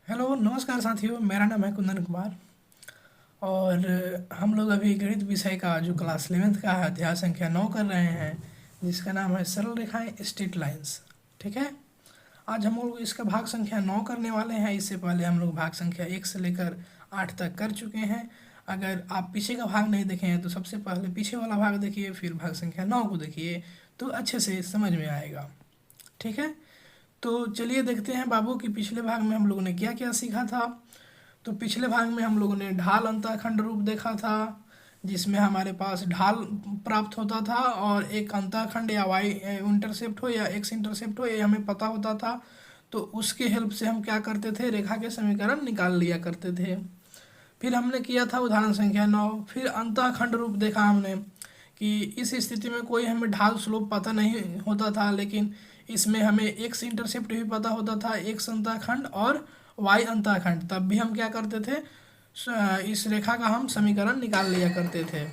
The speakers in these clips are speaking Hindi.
हेलो नमस्कार साथियों, मेरा नाम है कुंदन कुमार। और हम लोग अभी गणित विषय का जो क्लास 11th का है अध्याय संख्या 9 कर रहे हैं, जिसका नाम है सरल रेखाएं स्ट्रेट लाइंस। ठीक है। आज हम लोग इसका भाग संख्या 9 करने वाले हैं। इससे पहले हम लोग भाग संख्या 1 से लेकर 8 तक कर चुके हैं। अगर आप पीछे का भाग नहीं देखे हैं तो सबसे पहले पीछे वाला भाग देखिए, फिर भाग संख्या 9 को देखिए, तो अच्छे से समझ में आएगा। ठीक है। तो चलिए देखते हैं बाबू कि पिछले भाग में हम लोगों ने क्या क्या सीखा था। तो पिछले भाग में हम लोगों ने ढाल अंतःखंड रूप देखा था, जिसमें हमारे पास ढाल प्राप्त होता था और एक अंतःखंड या वाई इंटरसेप्ट हो या एक्स इंटरसेप्ट हो ये हमें पता होता था। तो उसके हेल्प से हम क्या करते थे, रेखा के समीकरण निकाल लिया करते थे। फिर हमने किया था उदाहरण संख्या 9। फिर अंतःखंड रूप देखा हमने कि इस स्थिति में कोई हमें ढाल स्लोप पता नहीं होता था, लेकिन इसमें हमें एक्स इंटरसेप्ट भी पता होता था, एक्स अंतःखंड और वाई अंतःखंड। तब भी हम क्या करते थे, इस रेखा का हम समीकरण निकाल लिया करते थे।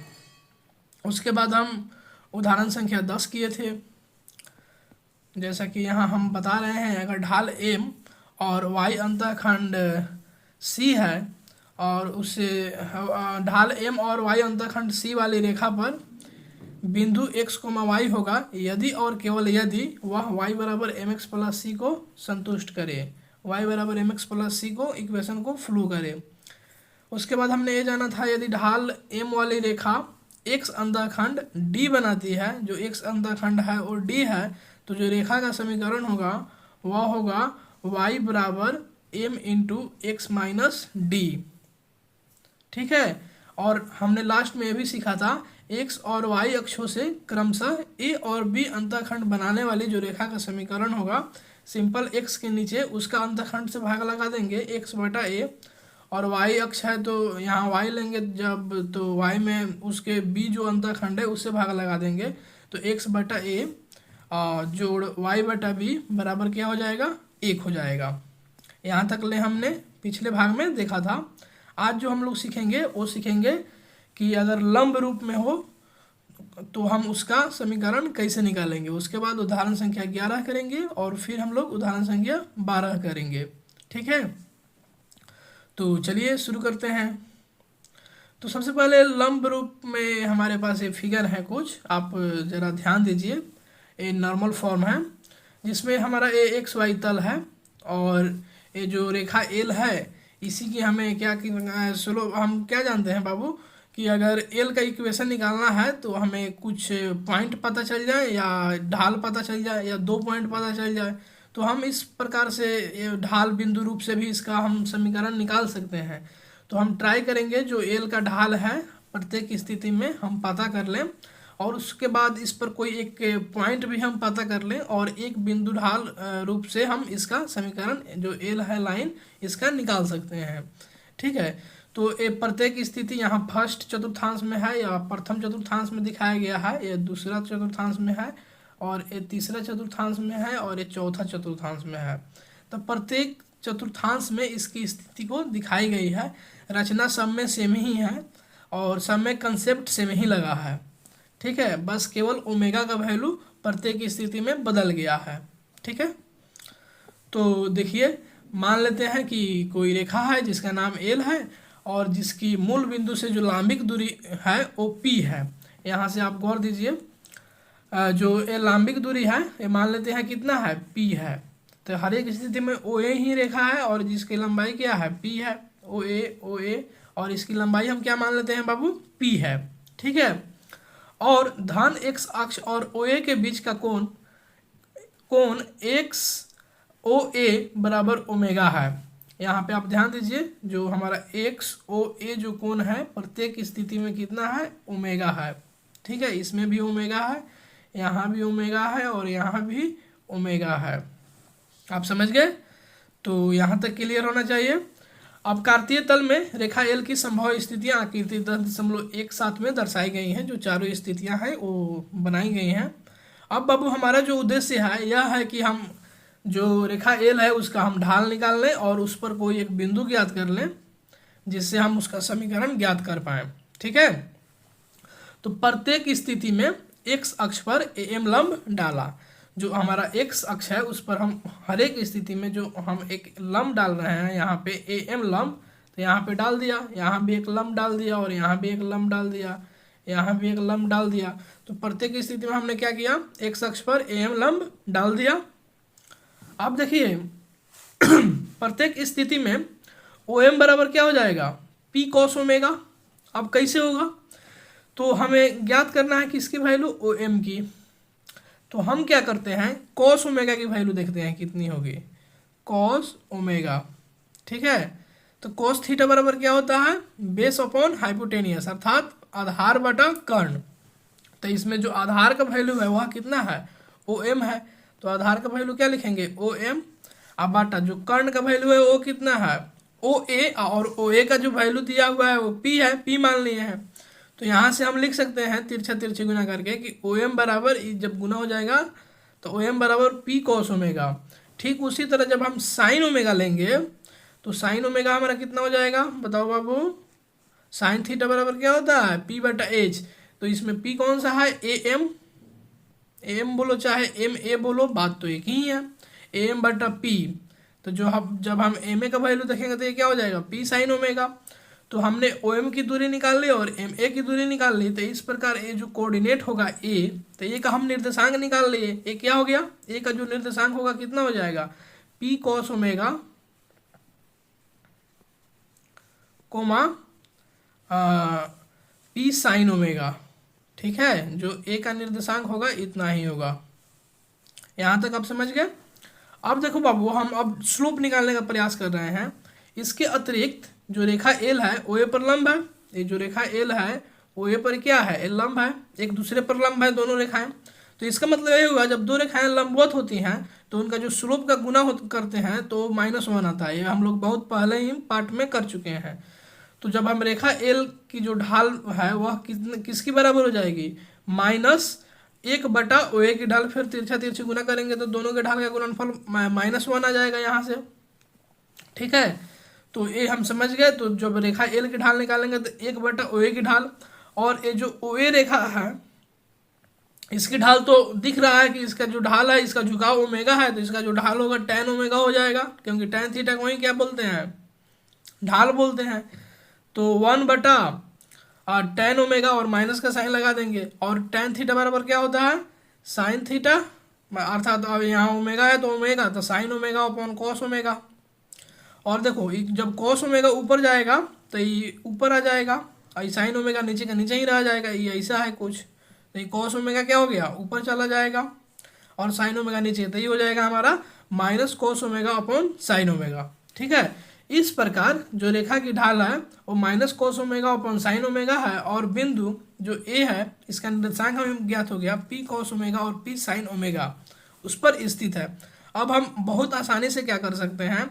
उसके बाद हम उदाहरण संख्या 10 किए थे। जैसा कि यहाँ हम बता रहे हैं, अगर ढाल एम और वाई अंतःखंड सी है और उससे ढाल एम और वाई अंतःखंड सी वाली रेखा पर बिंदु x कोमा वाई होगा यदि और केवल यदि वह y बराबर एम एक्स प्लस सी को संतुष्ट करे, y बराबर एम एक्स प्लस सी को इक्वेशन को फ्लो करे। उसके बाद हमने ये जाना था, यदि ढाल m वाली रेखा x अंतःखंड d बनाती है, जो x अंतःखंड है और d है, तो जो रेखा का समीकरण होगा वह होगा y बराबर m into x minus D. ठीक है। और हमने लास्ट में ये भी सीखा था, एक्स और वाई अक्षों से क्रमशः ए और बी अंतःखंड बनाने वाली जो रेखा का समीकरण होगा, सिंपल एक्स के नीचे उसका अंतःखंड से भाग लगा देंगे एक्स बटा ए, और वाई अक्ष है तो यहाँ वाई लेंगे जब, तो वाई में उसके बी जो अंतःखंड है उससे भाग लगा देंगे, तो एक्स बटा ए जोड़ वाई बटा बी बराबर क्या हो जाएगा, 1 हो जाएगा। यहाँ तक ले हमने पिछले भाग में देखा था। आज जो हम लोग सीखेंगे वो सीखेंगे कि अगर लंब रूप में हो तो हम उसका समीकरण कैसे निकालेंगे। उसके बाद उदाहरण संख्या 11 करेंगे और फिर हम लोग उदाहरण संख्या 12 करेंगे। ठीक है। तो चलिए शुरू करते हैं। तो सबसे पहले लंब रूप में हमारे पास ये फिगर है कुछ, आप ज़रा ध्यान दीजिए। ये नॉर्मल फॉर्म है जिसमें हमारा ये एक्स वाई तल है और ये जो रेखा एल है इसी की हमें क्या स्लो हम क्या जानते हैं बाबू कि अगर एल का इक्वेशन निकालना है तो हमें कुछ पॉइंट पता चल जाए या ढाल पता चल जाए या 2 पॉइंट पता चल जाए, तो हम इस प्रकार से ये ढाल बिंदु रूप से भी इसका हम समीकरण निकाल सकते हैं। तो हम ट्राई करेंगे जो एल का ढाल है प्रत्येक स्थिति में हम पता कर लें, और उसके बाद इस पर कोई एक पॉइंट भी हम पता कर लें और एक बिंदु ढाल रूप से हम इसका समीकरण जो एल है लाइन इसका निकाल सकते हैं। ठीक है। तो ये प्रत्येक स्थिति यहाँ फर्स्ट चतुर्थांश में है या प्रथम चतुर्थांश में दिखाया गया है, ये दूसरा चतुर्थांश में है और ये तीसरा चतुर्थांश में है और ये चौथा चतुर्थांश में है। तो प्रत्येक चतुर्थांश में इसकी स्थिति को दिखाई गई है। रचना सब में सेम ही है और सब में कंसेप्ट सेम ही लगा है। ठीक है। बस केवल ओमेगा का वैल्यू प्रत्येक स्थिति में बदल गया है। ठीक है। तो देखिए, मान लेते हैं कि कोई रेखा है जिसका नाम एल है और जिसकी मूल बिंदु से जो लांबिक दूरी है वो पी है। यहाँ से आप गौर दीजिए, जो ये लांबिक दूरी है ये मान लेते हैं कितना है, पी है। तो हर एक स्थिति में ओ ए ही रेखा है और जिसकी लंबाई क्या है, पी है। ओ ए और इसकी लंबाई हम क्या मान लेते हैं बाबू, पी है। ठीक है। और धन एक्स अक्ष और ओ ए के बीच का कोण कोण एक्स ओ ए बराबर ओमेगा है। यहाँ पे आप ध्यान दीजिए, जो हमारा एक्स ओ ए जो कोण है प्रत्येक स्थिति में कितना है, ओमेगा है। ठीक है। इसमें भी ओमेगा है, यहाँ भी ओमेगा है और यहाँ भी ओमेगा है। आप समझ गए। तो यहाँ तक क्लियर होना चाहिए। अब कार्तीय तल में रेखा एल की संभव स्थितियां आकृति 10.17 में दर्शाई गई हैं। जो चारों स्थितियां हैं वो बनाई गई हैं। अब बाबू हमारा जो उद्देश्य है यह है कि हम जो रेखा एल है उसका हम ढाल निकाल लें और उस पर कोई एक बिंदु ज्ञात कर लें जिससे हम उसका समीकरण ज्ञात कर पाएँ। ठीक है। तो प्रत्येक स्थिति में एक्स अक्ष पर एम लंब डाला, जो हमारा एक्स अक्ष है उस पर हम हर एक स्थिति में जो हम एक लंब डाल रहे हैं, यहाँ पे ए एम लंब, तो यहाँ पे डाल दिया, यहाँ भी एक लंब डाल दिया और यहाँ भी एक लंब डाल दिया, यहाँ भी एक लंब डाल दिया। तो प्रत्येक स्थिति में हमने क्या किया, एक्स अक्ष पर ए एम लंब डाल दिया। अब देखिए प्रत्येक स्थिति में ओ एम बराबर क्या हो जाएगा, पी कॉस ओमेगा। अब कैसे होगा, तो हमें ज्ञात करना है किसकी वैल्यू, ओ एम की। तो हम क्या करते हैं, कॉस ओमेगा की वैल्यू देखते हैं कितनी होगी, कॉस ओमेगा। ठीक है, तो कॉस थीटा बराबर क्या होता है, बेस अपॉन हाइपोटेनियस, अर्थात आधार बटा कर्ण। तो इसमें जो आधार का वैल्यू है वह कितना है, ओ एम है। तो आधार का वैल्यू क्या लिखेंगे, ओ एम। अब बाटा जो कर्ण का वैल्यू है वो कितना है, ओ ए, और ओ ए का जो वैल्यू दिया हुआ है वो पी है, पी मान लिए हैं। तो यहाँ से हम लिख सकते हैं तिरछा तिरछी गुना करके कि ओ एम बराबर, जब गुना हो जाएगा तो ओ एम बराबर पी कॉस ओमेगा। ठीक उसी तरह जब हम साइन ओमेगा लेंगे तो साइन ओमेगा हमारा कितना हो जाएगा, बताओ बाबू, साइन थीटा बराबर क्या होता है, पी बटा एच। तो इसमें पी कौन सा है, ए एम, ए एम बोलो चाहे एम ए बोलो, बात तो एक ही है, ए एम बटा पी। तो जो हम जब हम एम ए का वैल्यू देखेंगे तो ये क्या हो जाएगा, पी साइन ओमेगा। तो हमने ओ एम की दूरी निकाल ली और एम ए की दूरी निकाल ली। तो इस प्रकार ये जो कोऑर्डिनेट होगा ए, तो ए का हम निर्देशांक निकाल लिए, ए क्या हो गया, ए का जो निर्देशांक होगा कितना हो जाएगा, p cos omega comma p sine omega. ठीक है, जो ए का निर्देशांक होगा इतना ही होगा। यहाँ तक आप समझ गए। अब देखो बाबू, हम अब स्लोप निकालने का प्रयास कर रहे हैं। इसके अतिरिक्त जो रेखा एल है ओ ए पर लंब है, ये जो रेखा एल है ओ ए पर क्या है, एल लंब है, एक दूसरे पर लंब है दोनों रेखाएं। तो इसका मतलब ये हुआ जब दो रेखाएं लंबवत होती हैं तो उनका जो स्लोप का गुना करते हैं तो -1 आता है। ये हम लोग बहुत पहले ही पार्ट में कर चुके हैं। तो जब हम रेखा एल की जो ढाल है वह किसकी बराबर हो जाएगी, -1 ओ ए की ढाल, फिर तिरछा तिरछी गुना करेंगे तो दोनों के ढाल का गुणनफल -1 आ जाएगा यहाँ से। ठीक है, तो ये हम समझ गए। तो जब रेखा एल की ढाल निकालेंगे तो 1 ओ ए की ढाल, और ये जो ओ ए रेखा है इसकी ढाल तो दिख रहा है कि इसका जो ढाल है, इसका झुकाव ओमेगा है, तो इसका जो ढाल होगा tan ओमेगा हो जाएगा, क्योंकि tan थीटा को ही क्या बोलते हैं, ढाल बोलते हैं। तो 1/tan ओमेगा और माइनस का साइन लगा देंगे, और tan थीटा बराबर क्या होता है, साइन थीटा, अर्थात अब यहाँ ओमेगा है तो ओमेगा, तो sine omega upon cos omega. और देखो जब कॉस ओमेगा ऊपर जाएगा तो ये ऊपर आ जाएगा, और साइन ओमेगा नीचे का नीचे ही रह जाएगा, ये ऐसा है कुछ। तो ये कॉस ओमेगा क्या हो गया, ऊपर चला जाएगा, और साइन ओमेगा नीचे, तो ये हो जाएगा हमारा minus cos omega upon sine omega. ठीक है, इस प्रकार जो रेखा की ढाल है वो minus cos omega upon sine omega है, और बिंदु जो ए है इसका निर्देशांक हमें ज्ञात हो गया पी कॉस ओमेगा और पी साइन ओमेगा, उस पर स्थित है। अब हम बहुत आसानी से क्या कर सकते हैं,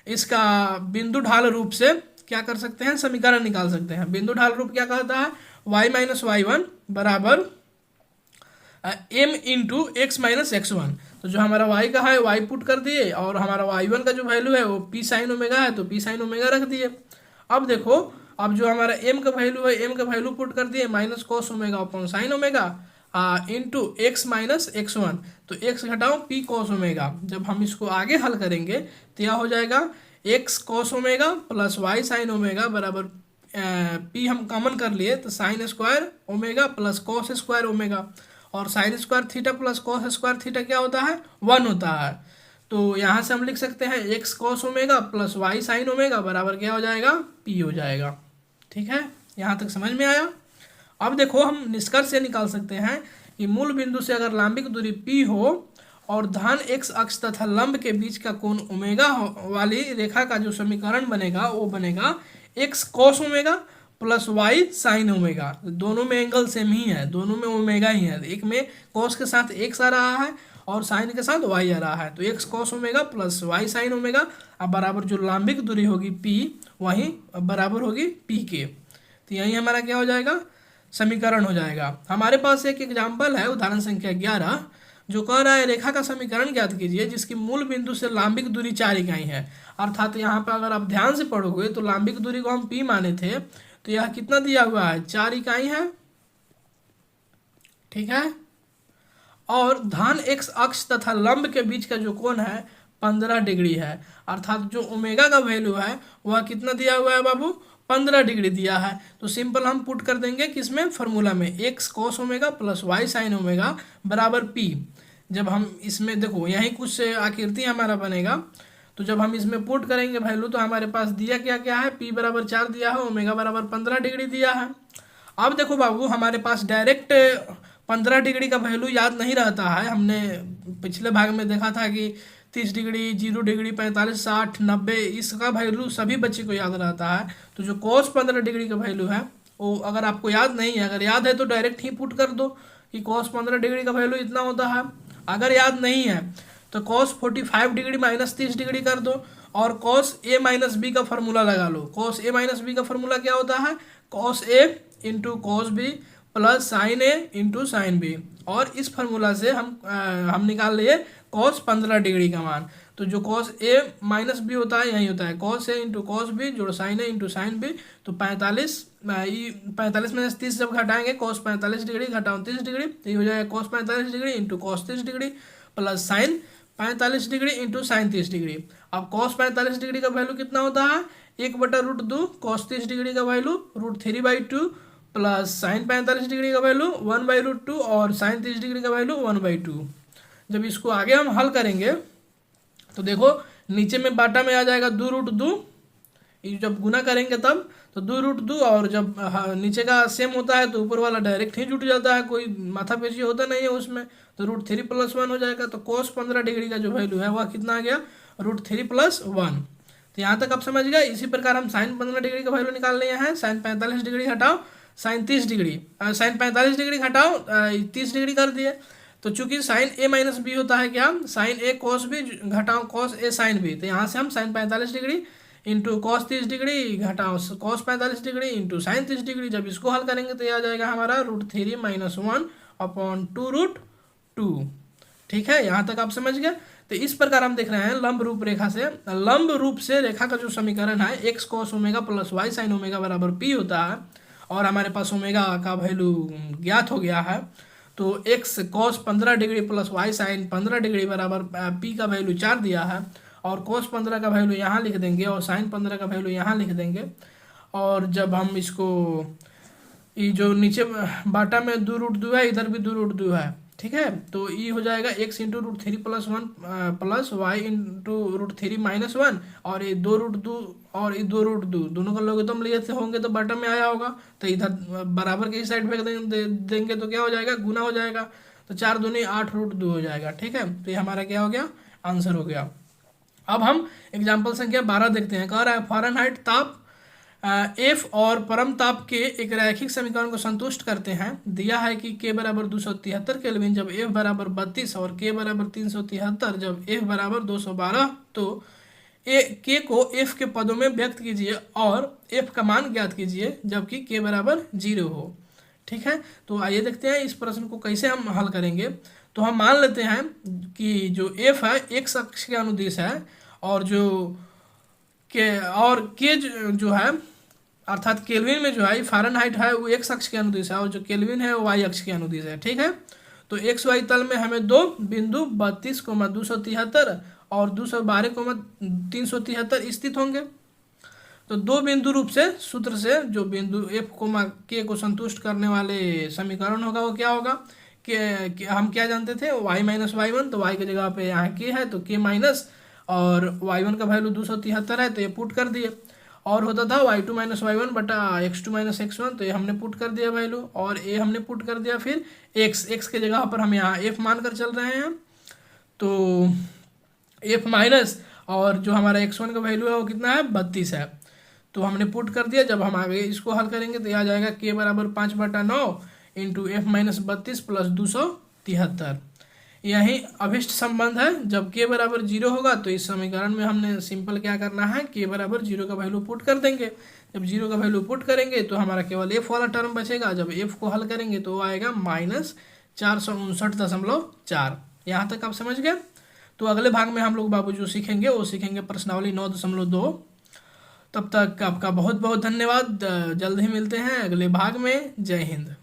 इसका बिंदु ढाल रूप से क्या कर सकते हैं, समीकरण निकाल सकते हैं। बिंदु ढाल रूप क्या कहता है, y माइनस वाई वन बराबर m into x minus x one. तो जो हमारा y का है y पुट कर दिए, और हमारा y1 का जो वैल्यू है वो p साइन ओमेगा है तो p साइन ओमेगा रख दिए। अब देखो, अब जो हमारा m का वैल्यू है m का वैल्यू पुट कर दिए minus cos omega upon sine omega into x minus x one, तो x घटाओ p कॉस ओमेगा। जब हम इसको आगे हल करेंगे तो यह हो जाएगा x cos omega plus y sine omega बराबर p हम कॉमन कर लिए तो sine square omega plus cos square omega, और sine square theta plus cos square theta क्या होता है, 1 होता है। तो यहाँ से हम लिख सकते हैं x cos omega plus y sine omega बराबर क्या हो जाएगा, p हो जाएगा। ठीक है, यहाँ तक समझ में आया। अब देखो, हम निष्कर्ष से निकाल सकते हैं कि मूल बिंदु से अगर लंबिक दूरी p हो और धन x अक्ष तथा लंब के बीच का कोण ओमेगा वाली रेखा का जो समीकरण बनेगा वो बनेगा x cos omega plus y sine omega. दोनों में एंगल सेम ही है, दोनों में ओमेगा ही है, एक में कॉस के साथ x आ रहा है और साइन के साथ y आ रहा है, तो x cos omega plus y sine omega. अब बराबर जो लंबिक दूरी होगी p वही बराबर होगी p के। तो यही हमारा क्या हो जाएगा, समीकरण हो जाएगा। हमारे पास एक एग्जाम्पल है, उदाहरण संख्या 11, जो कह रहा है रेखा का समीकरण ज्ञात कीजिए जिसकी मूल बिंदु से लंबिक दूरी 4 इकाई है। अर्थात यहाँ पर अगर आप ध्यान से पढ़ोगे तो लंबिक दूरी को हम p माने थे, तो यह कितना दिया हुआ है, 4 इकाई है। ठीक है, और धान एक्स अक्ष तथा लंब के बीच का जो कोण है 15 डिग्री है। अर्थात जो ओमेगा का वैल्यू है वह कितना दिया हुआ है बाबू, 15 डिग्री दिया है। तो सिंपल हम पुट कर देंगे किसमें, फॉर्मूला में, x cos omega plus y sine omega बराबर पी। जब हम इसमें देखो यही कुछ आकृति हमारा बनेगा, तो जब हम इसमें पुट करेंगे वैल्यू तो हमारे पास दिया क्या क्या है, पी बराबर 4 दिया है, ओमेगा बराबर 15 डिग्री दिया है। अब देखो बाबू हमारे पास डायरेक्ट 15 डिग्री का वैल्यू याद नहीं रहता है। हमने पिछले भाग में देखा था कि 30 डिग्री, 0 डिग्री, 45, 60, 90 इसका वैल्यू सभी बच्चे को याद रहता है। तो जो cos 15 डिग्री का वैल्यू है वो अगर आपको याद नहीं है, अगर याद है तो डायरेक्ट ही पुट कर दो कि cos 15 डिग्री का वैल्यू इतना होता है। अगर याद नहीं है तो cos 45 डिग्री माइनस 30 डिग्री कर दो और cos a माइनस बी का फॉर्मूला लगा लो। cos a माइनस बी का फॉर्मूला क्या होता है, cos a into cos b plus sine a into sine b. और इस फार्मूला से हम निकाल लिए cos 15 डिग्री का मान। तो जो cos a माइनस बी होता है यही होता है, cos a into cos b जोड़ sine a into sine b. तो 45 में 30 जब घटाएंगे cos 45 डिग्री घटाओ 30 डिग्री, तो ये हो जाएगा cos 45 degree into cos 30 degree plus sign 45 degree into sine 30 degree. अब cos 45 डिग्री का वैल्यू कितना होता है, 1/√2 cos 30 डिग्री का वैल्यू √3/2 प्लस साइन 45 डिग्री का वैल्यू 1/√2 और साइन 30 डिग्री का वैल्यू 1/2। जब इसको आगे हम हल करेंगे तो देखो नीचे में बाटा में आ जाएगा 2√2, जब गुना करेंगे तब तो 2√2, और जब नीचे का सेम होता है तो ऊपर वाला डायरेक्ट ही जुट जाता है, कोई माथा पेशी होता नहीं है उसमें, तो √3 + 1 हो जाएगा। तो cos 15 डिग्री का जो वैल्यू है वह कितना आ गया, √3 + 1। तो यहाँ तक आप समझ गए। इसी प्रकार हम साइन 15 डिग्री का वैल्यू निकाल लिए हैं, साइन 45 डिग्री घटाओ साइन 30 डिग्री, साइन 45 डिग्री घटाओ 30 डिग्री कर दिए। तो चूंकि साइन ए माइनस बी होता है क्या, साइन ए कॉस बी घटाओ कॉस ए साइन बी, तो यहाँ से हम sine 45 degree into cos 30 degree घटाओ cos 45 degree into sine 30 degree. जब इसको हल करेंगे तो ये आ जाएगा हमारा √3 - 1/2√2। ठीक है, यहाँ तक आप समझ गए। तो इस प्रकार हम देख रहे हैं लंब रूप रेखा से, लंब रूप से रेखा का जो समीकरण है x cos omega plus y sine omega बराबर पी होता है, और हमारे पास ओमेगा का वैल्यू ज्ञात हो गया है। तो x cos 15 degree plus y sine 15 degree बराबर पी का वैल्यू 4 दिया है, और cos 15 का वैल्यू यहाँ लिख देंगे और साइन 15 का वैल्यू यहाँ लिख देंगे। और जब हम इसको, ये जो नीचे बाटा में 2√2 है, इधर भी 2√2 है, ठीक है, तो ये हो जाएगा x into √3 + 1 plus y into √3 - 1, और ये 2√2 और ये 2√2 दोनों का लोगरिथम लिए थे होंगे तो बटन में आया होगा, तो इधर बराबर के साइड फेंक देंगे तो क्या हो जाएगा, गुना हो जाएगा। तो 4 दूनी 8√2 हो जाएगा। ठीक है, तो ये हमारा क्या हो गया, आंसर हो गया। अब हम एग्जाम्पल संख्या 12 देखते हैं। कह रहा है फ़ारेनहाइट ताप एफ और परम ताप के एक रैखिक समीकरण को संतुष्ट करते हैं। दिया है कि K बराबर 273 केल्विन जब F बराबर 32 और K बराबर 373 जब F बराबर 212, तो K को F के पदों में व्यक्त कीजिए और F का मान ज्ञात कीजिए जबकि K बराबर 0 हो। ठीक है, तो आइए देखते हैं इस प्रश्न को कैसे हम हल करेंगे। तो हम मान लेते हैं कि जो F है x अक्ष के अनुदिश है, और जो K जो है अर्थात केल्विन में जो है फ़ारेनहाइट है वो x अक्ष के अनुदिश है, और जो केल्विन है वो y अक्ष के अनुदिश है। ठीक है, तो एक्स वाई तल में हमें दो बिंदु 32,273 और 212,373 स्थित होंगे। तो दो बिंदु रूप से सूत्र से जो बिंदु F, K को संतुष्ट करने वाले समीकरण होगा वो क्या होगा कि हम क्या जानते थे, y - y1, तो y की जगह पे यहाँ K है तो K माइनस, और y1 का वैल्यू 273 है तो ये पुट कर दिए, और होता था y2 - y1 बटा x2 - x1, तो ये हमने पुट कर दिया वैल्यू, और ये हमने पुट कर दिया फिर x के जगह पर हम यहाँ f मान कर चल रहे हैं, तो f माइनस, और जो हमारा x1 का वैल्यू है वो कितना है, 32 है, तो हमने पुट कर दिया। जब हम आगे इसको हल करेंगे तो यह आ जाएगा K बराबर 5/9 इंटू F - 32 प्लस 273। यही अभिष्ट संबंध है। जब K बराबर 0 होगा तो इस समीकरण में हमने सिंपल क्या करना है, K बराबर 0 का वैल्यू पुट कर देंगे। जब 0 का वैल्यू पुट करेंगे तो हमारा केवल F वाला टर्म बचेगा। जब F को हल करेंगे तो वो आएगा -459.4। यहाँ तक आप समझ गए। तो अगले भाग में हम लोग बाबू जो सीखेंगे वो सीखेंगे प्रश्नावली 9.2। तब तक आपका बहुत बहुत धन्यवाद। जल्द ही मिलते हैं अगले भाग में। जय हिंद।